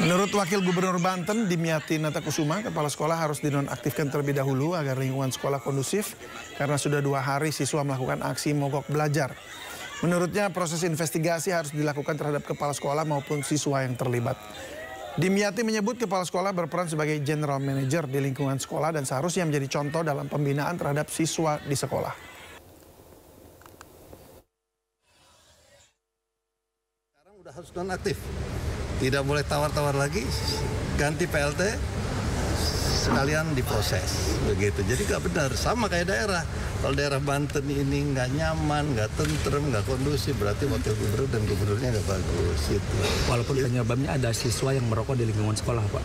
Menurut Wakil Gubernur Banten, Dimyati Natakusuma, kepala sekolah harus dinonaktifkan terlebih dahulu agar lingkungan sekolah kondusif karena sudah 2 hari siswa melakukan aksi mogok belajar. Menurutnya proses investigasi harus dilakukan terhadap kepala sekolah maupun siswa yang terlibat. Dimyati menyebut kepala sekolah berperan sebagai general manager di lingkungan sekolah dan seharusnya menjadi contoh dalam pembinaan terhadap siswa di sekolah. Sekarang udah harus nonaktif. Tidak boleh tawar-tawar lagi, ganti PLT, sekalian diproses. Begitu, jadi nggak benar, sama kayak daerah. Kalau daerah Banten ini nggak nyaman, nggak tentrem, nggak kondusif, berarti wakil gubernur dan gubernurnya nggak bagus. Gitu. Walaupun penyebabnya ada siswa yang merokok di lingkungan sekolah, Pak.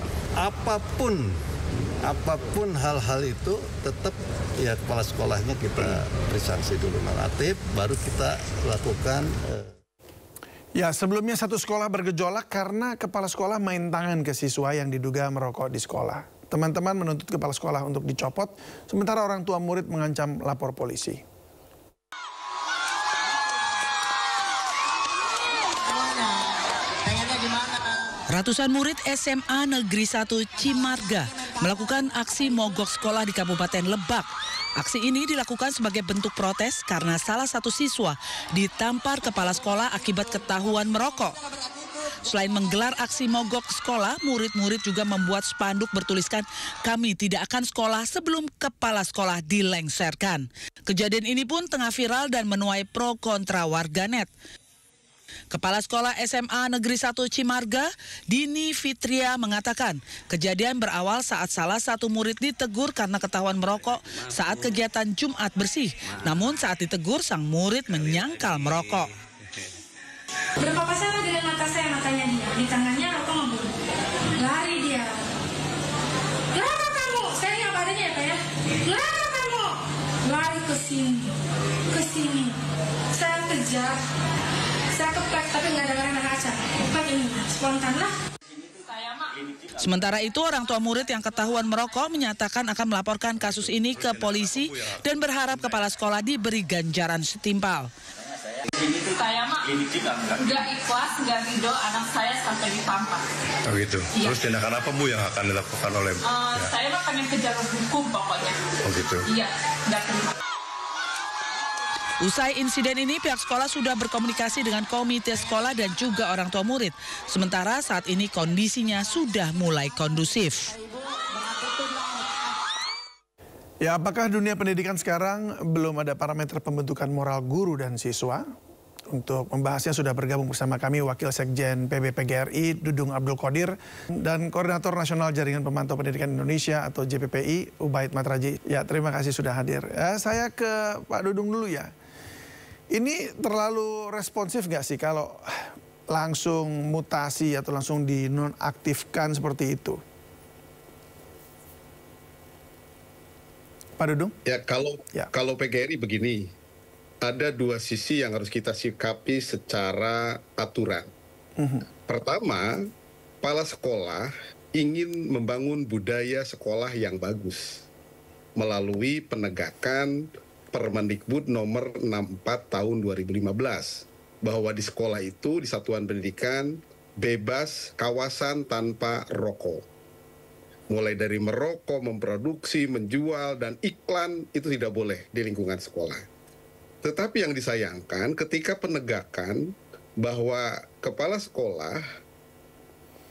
Apapun hal-hal itu tetap ya kepala sekolahnya kita beri sanksi dulu nonaktif, baru kita lakukan. Ya, sebelumnya satu sekolah bergejolak karena kepala sekolah main tangan ke siswa yang diduga merokok di sekolah. Teman-teman menuntut kepala sekolah untuk dicopot, sementara orang tua murid mengancam lapor polisi. Ratusan murid SMA Negeri 1 Cimarga melakukan aksi mogok sekolah di Kabupaten Lebak. Aksi ini dilakukan sebagai bentuk protes karena salah satu siswa ditampar kepala sekolah akibat ketahuan merokok. Selain menggelar aksi mogok sekolah, murid-murid juga membuat spanduk bertuliskan, "Kami tidak akan sekolah sebelum kepala sekolah dilengserkan." Kejadian ini pun tengah viral dan menuai pro kontra warganet. Kepala Sekolah SMA Negeri 1 Cimarga, Dini Fitria mengatakan, kejadian berawal saat salah satu murid ditegur karena ketahuan merokok saat kegiatan Jumat bersih. Namun saat ditegur, sang murid menyangkal merokok. Berpapasan sama dengan matanya dia, di tangannya rokok memburu. Lari dia. Kenapa kamu? Saya nggak padanya ya Pak ya. Kenapa kamu? Lari ke sini. Saya kejar. Saya kepek tapi nggak ada barang kaca. Kepek ini spontan lah. Sementara itu, orang tua murid yang ketahuan merokok menyatakan akan melaporkan kasus ini ke polisi dan berharap kepala sekolah diberi ganjaran setimpal. Saya mah nggak ikhlas, nggak ridho anak saya sampai ditampar. Oh gitu. Iya. Terus tindakan apa Bu yang akan dilakukan oleh? Saya mah pengen kejar hukum pokoknya. Oh gitu. Iya, nggak terima. Usai insiden ini, pihak sekolah sudah berkomunikasi dengan komite sekolah dan juga orang tua murid. Sementara saat ini kondisinya sudah mulai kondusif. Ya, apakah dunia pendidikan sekarang belum ada parameter pembentukan moral guru dan siswa? Untuk membahasnya sudah bergabung bersama kami Wakil Sekjen PB-PGRI Dudung Abdul Qodir dan Koordinator Nasional Jaringan Pemantau Pendidikan Indonesia atau JPPI Ubaid Matraji. Ya, terima kasih sudah hadir. Saya ke Pak Dudung dulu ya. Ini terlalu responsif nggak sih kalau langsung mutasi atau langsung dinonaktifkan seperti itu? Pak Dudung? Ya, kalau PGRI begini, ada 2 sisi yang harus kita sikapi secara aturan. Pertama, kepala sekolah ingin membangun budaya sekolah yang bagus melalui penegakan Permendikbud nomor 64 tahun 2015 bahwa di sekolah itu, di satuan pendidikan, bebas kawasan tanpa rokok. Mulai dari merokok, memproduksi, menjual, dan iklan itu tidak boleh di lingkungan sekolah. Tetapi yang disayangkan ketika penegakan bahwa kepala sekolah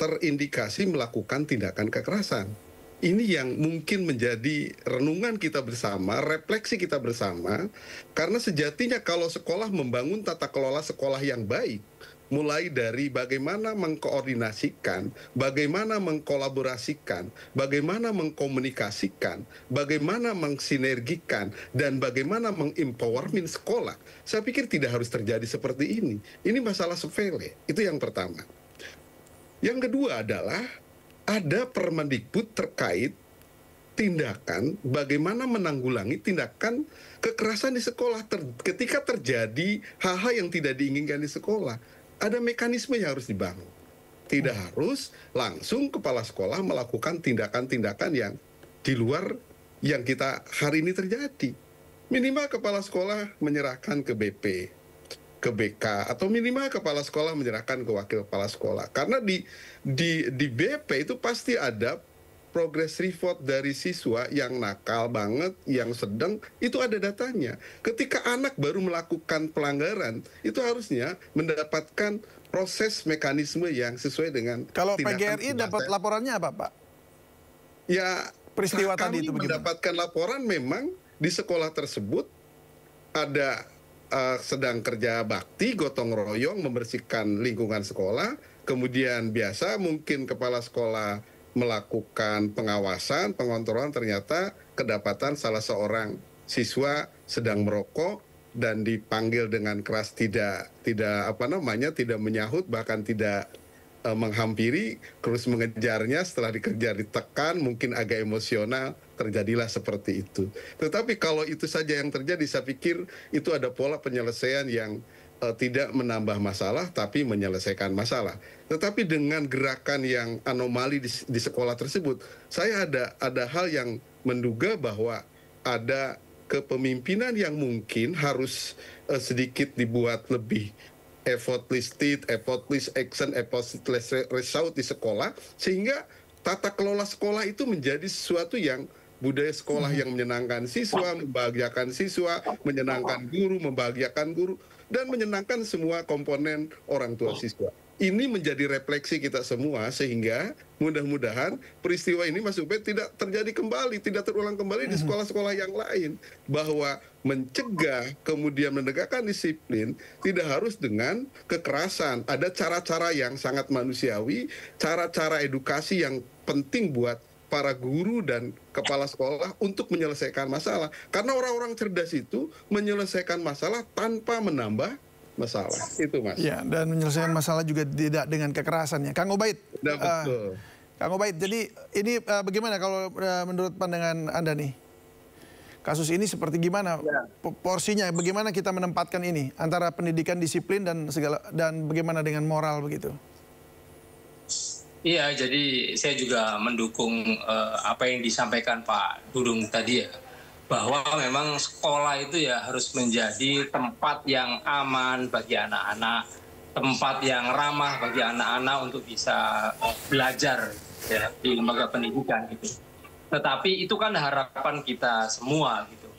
terindikasi melakukan tindakan kekerasan. Ini yang mungkin menjadi renungan kita bersama, refleksi kita bersama, karena sejatinya kalau sekolah membangun tata kelola sekolah yang baik, mulai dari bagaimana mengkoordinasikan, bagaimana mengkolaborasikan, bagaimana mengkomunikasikan, bagaimana mensinergikan, dan bagaimana mengempowerment sekolah. Saya pikir tidak harus terjadi seperti ini. Ini masalah sepele, itu yang pertama. Yang kedua adalah ada Permendikbud terkait tindakan bagaimana menanggulangi tindakan kekerasan di sekolah ketika terjadi hal-hal yang tidak diinginkan di sekolah. Ada mekanisme yang harus dibangun. Tidak harus langsung kepala sekolah melakukan tindakan-tindakan yang di luar yang kita hari ini terjadi. Minimal kepala sekolah menyerahkan ke BP, ke BK atau minimal kepala sekolah menyerahkan ke wakil kepala sekolah. Karena di BP itu pasti ada progress report dari siswa yang nakal banget, yang sedang, itu ada datanya. Ketika anak baru melakukan pelanggaran, itu harusnya mendapatkan proses mekanisme yang sesuai dengan Kalau tindakan PGRI tindakan. dapat laporannya apa, Pak? Ya, Peristiwa tadi kami itu bagaimana? mendapatkan laporan memang di sekolah tersebut ada sedang kerja bakti, gotong royong, membersihkan lingkungan sekolah. Kemudian biasa mungkin kepala sekolah melakukan pengawasan, pengontrolan, ternyata kedapatan salah seorang siswa sedang merokok dan dipanggil dengan keras, tidak menyahut, bahkan tidak menghampiri, terus mengejarnya. Setelah dikejar ditekan, mungkin agak emosional, terjadilah seperti itu. Tetapi kalau itu saja yang terjadi, saya pikir itu ada pola penyelesaian yang tidak menambah masalah tapi menyelesaikan masalah. Tetapi dengan gerakan yang anomali di sekolah tersebut, saya ada hal yang menduga bahwa ada kepemimpinan yang mungkin harus sedikit dibuat lebih effortless action, effortless result di sekolah, sehingga tata kelola sekolah itu menjadi sesuatu yang budaya sekolah yang menyenangkan siswa, membahagiakan siswa, menyenangkan guru, membahagiakan guru, dan menyenangkan semua komponen orang tua siswa. Ini menjadi refleksi kita semua, sehingga mudah-mudahan peristiwa ini, Mas Ubed, tidak terjadi kembali, tidak terulang kembali di sekolah-sekolah yang lain. Bahwa mencegah, kemudian menegakkan disiplin, tidak harus dengan kekerasan. Ada cara-cara yang sangat manusiawi, cara-cara edukasi yang penting buat para guru dan kepala sekolah untuk menyelesaikan masalah. Karena orang-orang cerdas itu menyelesaikan masalah tanpa menambah masalah. Itu, Mas. Ya, dan menyelesaikan masalah juga tidak dengan kekerasan ya. Kang Ubaid. Betul. Kang Ubaid, jadi ini bagaimana kalau menurut pandangan Anda nih? Kasus ini seperti gimana porsinya? Bagaimana kita menempatkan ini antara pendidikan, disiplin dan bagaimana dengan moral begitu? Iya, jadi saya juga mendukung apa yang disampaikan Pak Dudung tadi ya, bahwa memang sekolah itu ya harus menjadi tempat yang aman bagi anak-anak, tempat yang ramah bagi anak-anak untuk bisa belajar ya, di lembaga pendidikan gitu. Tetapi itu kan harapan kita semua gitu.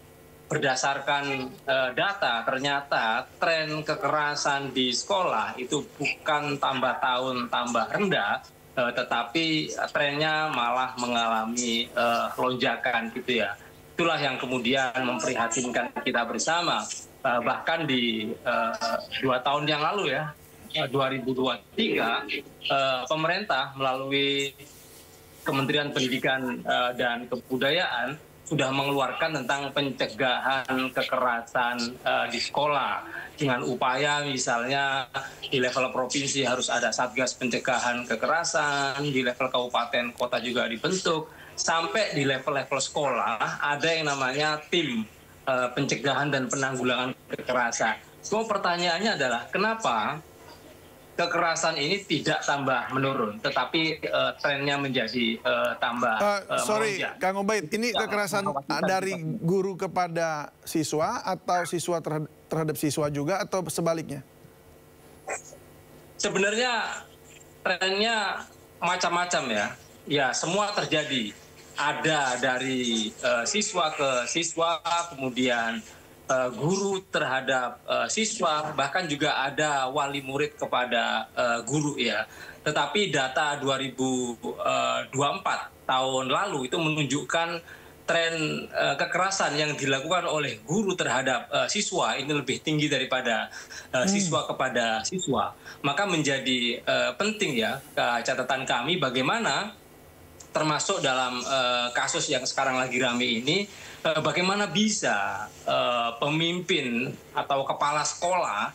Berdasarkan data, ternyata tren kekerasan di sekolah itu bukan tambah tahun tambah rendah, tetapi trennya malah mengalami lonjakan gitu ya. Itulah yang kemudian memprihatinkan kita bersama. Bahkan di 2 tahun yang lalu ya, 2023, pemerintah melalui Kementerian Pendidikan dan Kebudayaan sudah mengeluarkan tentang pencegahan kekerasan di sekolah, dengan upaya misalnya di level provinsi harus ada satgas pencegahan kekerasan, di level kabupaten kota juga dibentuk, sampai di level-level sekolah ada yang namanya tim pencegahan dan penanggulangan kekerasan. Semua pertanyaannya adalah kenapa kekerasan ini tidak tambah menurun, tetapi trennya menjadi tambah sorry, melonjak. Kang Ubaid, ini kekerasan dari guru kepada siswa atau siswa terhadap siswa juga atau sebaliknya? Sebenarnya trennya macam-macam ya. Ya, semua terjadi. Ada dari siswa ke siswa, kemudian guru terhadap siswa, bahkan juga ada wali murid kepada guru ya. Tetapi data 2024 tahun lalu itu menunjukkan tren kekerasan yang dilakukan oleh guru terhadap siswa ini lebih tinggi daripada siswa kepada siswa. Maka menjadi penting ya catatan kami bagaimana termasuk dalam kasus yang sekarang lagi rame ini, bagaimana bisa pemimpin atau kepala sekolah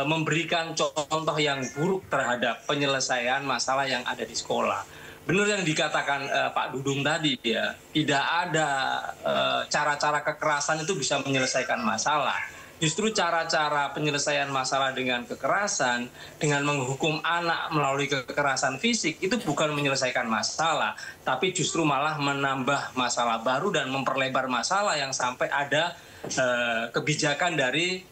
memberikan contoh yang buruk terhadap penyelesaian masalah yang ada di sekolah. Benar yang dikatakan Pak Dudung tadi ya, tidak ada cara-cara kekerasan itu bisa menyelesaikan masalah. Justru cara-cara penyelesaian masalah dengan kekerasan, dengan menghukum anak melalui kekerasan fisik, itu bukan menyelesaikan masalah, tapi justru malah menambah masalah baru dan memperlebar masalah yang sampai ada kebijakan dari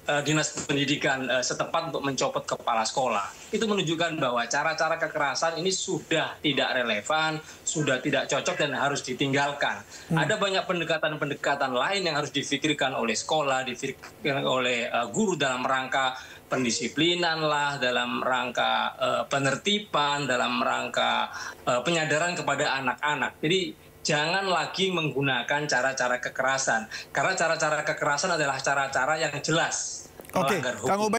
dinas pendidikan setempat untuk mencopot kepala sekolah. Itu menunjukkan bahwa cara-cara kekerasan ini sudah tidak relevan, sudah tidak cocok dan harus ditinggalkan. Ada banyak pendekatan-pendekatan lain yang harus difikirkan oleh sekolah, difikirkan oleh guru dalam rangka pendisiplinan lah, dalam rangka penertiban, dalam rangka penyadaran kepada anak-anak. Jadi jangan lagi menggunakan cara-cara kekerasan, karena cara-cara kekerasan adalah cara-cara yang jelas melanggar hukum.